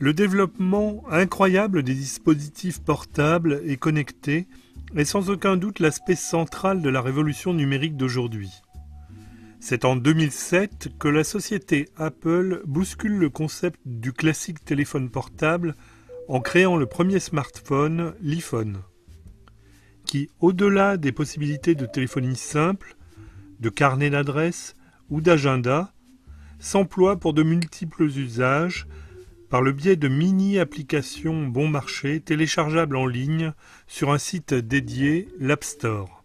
Le développement incroyable des dispositifs portables et connectés est sans aucun doute l'aspect central de la révolution numérique d'aujourd'hui. C'est en 2007 que la société Apple bouscule le concept du classique téléphone portable en créant le premier smartphone, l'iPhone, qui, au-delà des possibilités de téléphonie simple, de carnet d'adresses ou d'agenda, s'emploie pour de multiples usages par le biais de mini-applications bon marché téléchargeables en ligne sur un site dédié, l'App Store.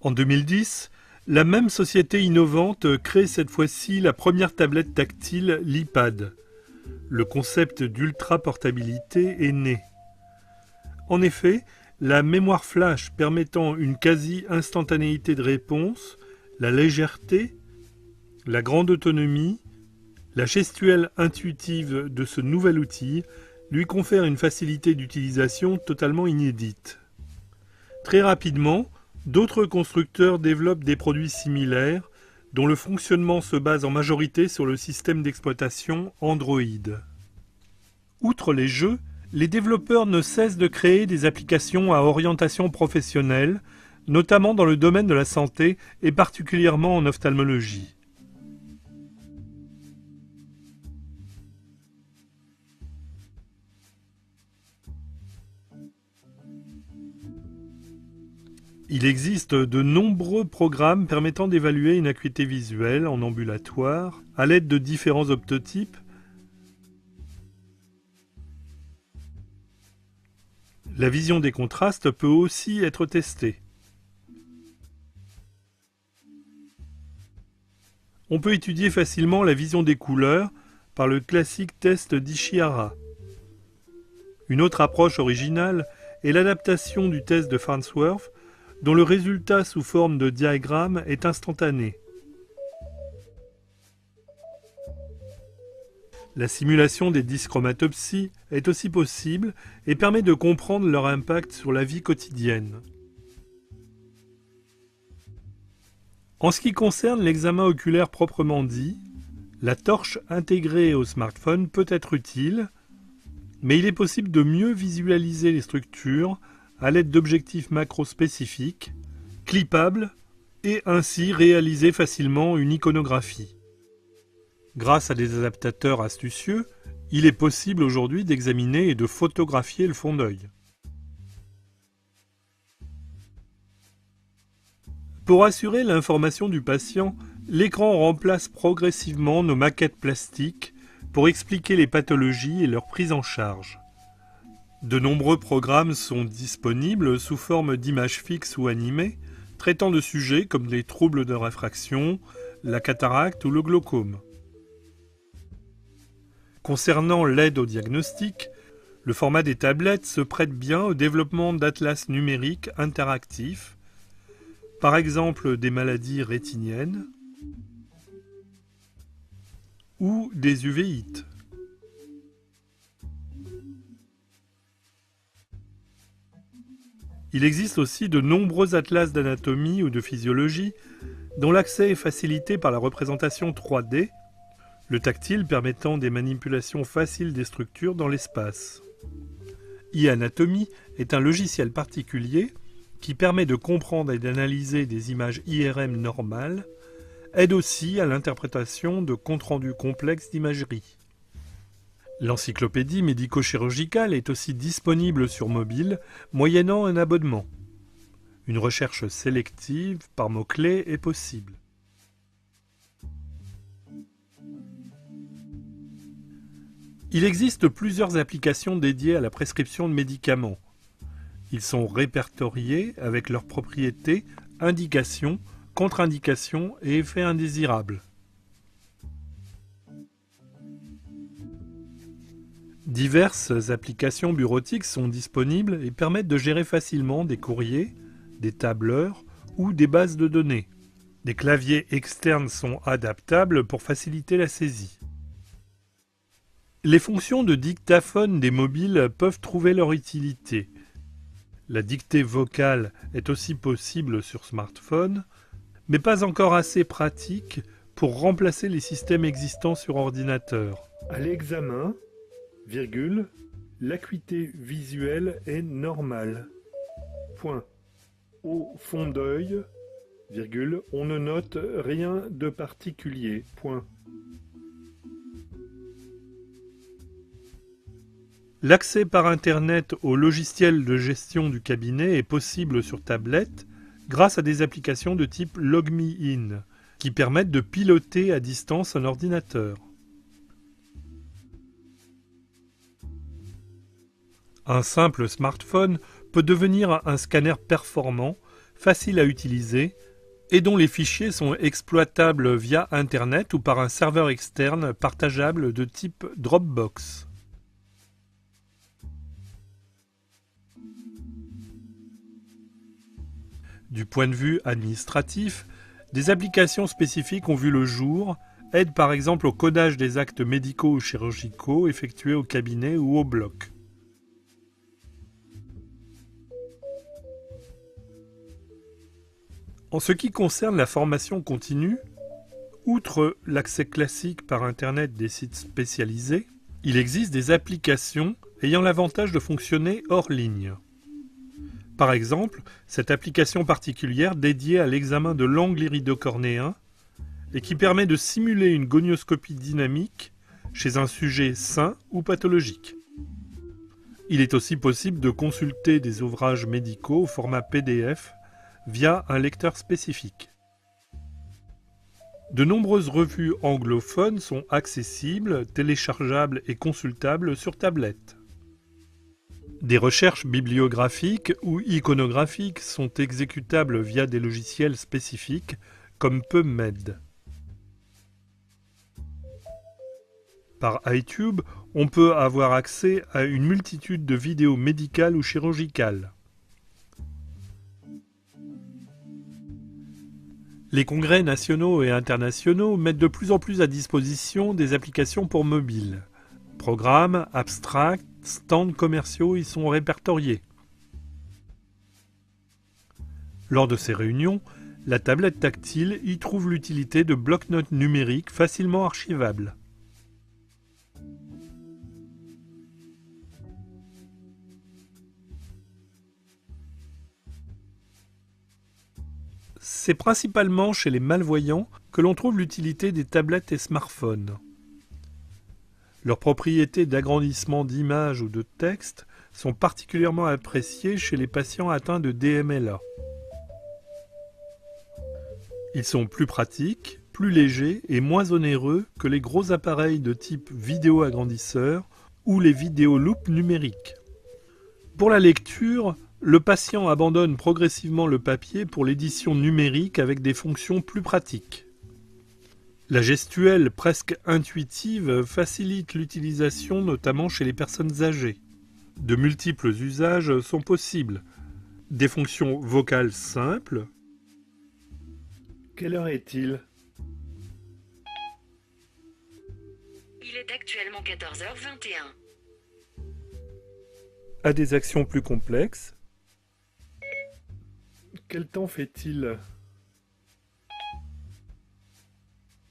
En 2010, la même société innovante crée cette fois-ci la première tablette tactile, l'iPad. Le concept d'ultra-portabilité est né. En effet, la mémoire flash permettant une quasi-instantanéité de réponse, la légèreté, la grande autonomie, la gestuelle intuitive de ce nouvel outil lui confère une facilité d'utilisation totalement inédite. Très rapidement, d'autres constructeurs développent des produits similaires dont le fonctionnement se base en majorité sur le système d'exploitation Android. Outre les jeux, les développeurs ne cessent de créer des applications à orientation professionnelle, notamment dans le domaine de la santé et particulièrement en ophtalmologie. Il existe de nombreux programmes permettant d'évaluer une acuité visuelle en ambulatoire à l'aide de différents optotypes. La vision des contrastes peut aussi être testée. On peut étudier facilement la vision des couleurs par le classique test d'Ishihara. Une autre approche originale est l'adaptation du test de Farnsworth, dont le résultat sous forme de diagramme est instantané. La simulation des dyschromatopsies est aussi possible et permet de comprendre leur impact sur la vie quotidienne. En ce qui concerne l'examen oculaire proprement dit, la torche intégrée au smartphone peut être utile, mais il est possible de mieux visualiser les structures à l'aide d'objectifs macro spécifiques, clippables, et ainsi réaliser facilement une iconographie. Grâce à des adaptateurs astucieux, il est possible aujourd'hui d'examiner et de photographier le fond d'œil. Pour assurer l'information du patient, l'écran remplace progressivement nos maquettes plastiques pour expliquer les pathologies et leur prise en charge. De nombreux programmes sont disponibles sous forme d'images fixes ou animées, traitant de sujets comme les troubles de réfraction, la cataracte ou le glaucome. Concernant l'aide au diagnostic, le format des tablettes se prête bien au développement d'atlas numériques interactifs, par exemple des maladies rétiniennes ou des uvéites. Il existe aussi de nombreux atlas d'anatomie ou de physiologie dont l'accès est facilité par la représentation 3D, le tactile permettant des manipulations faciles des structures dans l'espace. e-Anatomy est un logiciel particulier qui permet de comprendre et d'analyser des images IRM normales, aide aussi à l'interprétation de comptes rendus complexes d'imagerie. L'encyclopédie médico-chirurgicale est aussi disponible sur mobile, moyennant un abonnement. Une recherche sélective par mots-clés est possible. Il existe plusieurs applications dédiées à la prescription de médicaments. Ils sont répertoriés avec leurs propriétés, indications, contre-indications et effets indésirables. Diverses applications bureautiques sont disponibles et permettent de gérer facilement des courriers, des tableurs ou des bases de données. Des claviers externes sont adaptables pour faciliter la saisie. Les fonctions de dictaphone des mobiles peuvent trouver leur utilité. La dictée vocale est aussi possible sur smartphone, mais pas encore assez pratique pour remplacer les systèmes existants sur ordinateur. À l'examen, virgule, l'acuité visuelle est normale. Point. Au fond d'œil, virgule, on ne note rien de particulier. Point. L'accès par Internet au logiciel de gestion du cabinet est possible sur tablette grâce à des applications de type LogMeIn qui permettent de piloter à distance un ordinateur. Un simple smartphone peut devenir un scanner performant, facile à utiliser et dont les fichiers sont exploitables via Internet ou par un serveur externe partageable de type Dropbox. Du point de vue administratif, des applications spécifiques ont vu le jour, aident par exemple au codage des actes médicaux ou chirurgicaux effectués au cabinet ou au bloc. En ce qui concerne la formation continue, outre l'accès classique par Internet des sites spécialisés, il existe des applications ayant l'avantage de fonctionner hors ligne. Par exemple, cette application particulière dédiée à l'examen de l'angle iridocornéen et qui permet de simuler une gonioscopie dynamique chez un sujet sain ou pathologique. Il est aussi possible de consulter des ouvrages médicaux au format PDF via un lecteur spécifique. De nombreuses revues anglophones sont accessibles, téléchargeables et consultables sur tablette. Des recherches bibliographiques ou iconographiques sont exécutables via des logiciels spécifiques comme PubMed. Par iTube, on peut avoir accès à une multitude de vidéos médicales ou chirurgicales. Les congrès nationaux et internationaux mettent de plus en plus à disposition des applications pour mobile. Programmes, abstracts, stands commerciaux y sont répertoriés. Lors de ces réunions, la tablette tactile y trouve l'utilité de bloc-notes numériques facilement archivables. C'est principalement chez les malvoyants que l'on trouve l'utilité des tablettes et smartphones. Leurs propriétés d'agrandissement d'images ou de texte sont particulièrement appréciées chez les patients atteints de DMLA. Ils sont plus pratiques, plus légers et moins onéreux que les gros appareils de type vidéo-agrandisseur ou les vidéoloupes numériques. Pour la lecture, le patient abandonne progressivement le papier pour l'édition numérique avec des fonctions plus pratiques. La gestuelle presque intuitive facilite l'utilisation notamment chez les personnes âgées. De multiples usages sont possibles. Des fonctions vocales simples. Quelle heure est-il ? Il est actuellement 14h21. À des actions plus complexes. Quel temps fait-il ?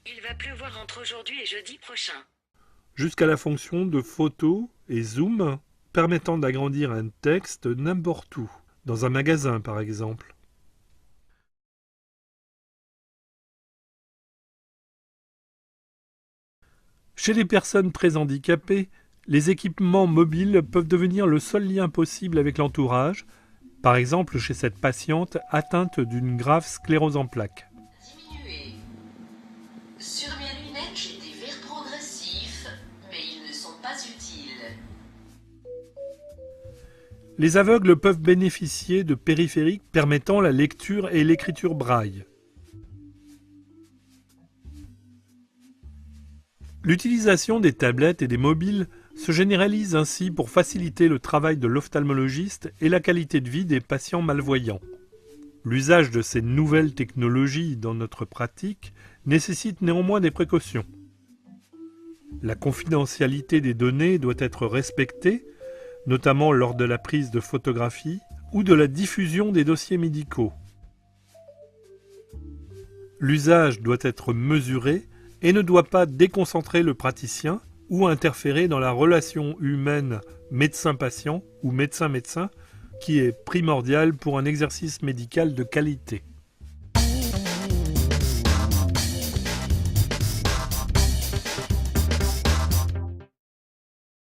Il va pleuvoir entre aujourd'hui et jeudi prochain. Jusqu'à la fonction de photo et zoom permettant d'agrandir un texte n'importe où, dans un magasin par exemple. Chez les personnes très handicapées, les équipements mobiles peuvent devenir le seul lien possible avec l'entourage, par exemple chez cette patiente atteinte d'une grave sclérose en plaques. Diminuer. Sur mes lunettes, j'ai des verres progressifs, mais ils ne sont pas utiles. Les aveugles peuvent bénéficier de périphériques permettant la lecture et l'écriture braille. L'utilisation des tablettes et des mobiles se généralise ainsi pour faciliter le travail de l'ophtalmologiste et la qualité de vie des patients malvoyants. L'usage de ces nouvelles technologies dans notre pratique nécessite néanmoins des précautions. La confidentialité des données doit être respectée, notamment lors de la prise de photographies ou de la diffusion des dossiers médicaux. L'usage doit être mesuré et ne doit pas déconcentrer le praticien, ou interférer dans la relation humaine médecin-patient ou médecin-médecin qui est primordiale pour un exercice médical de qualité.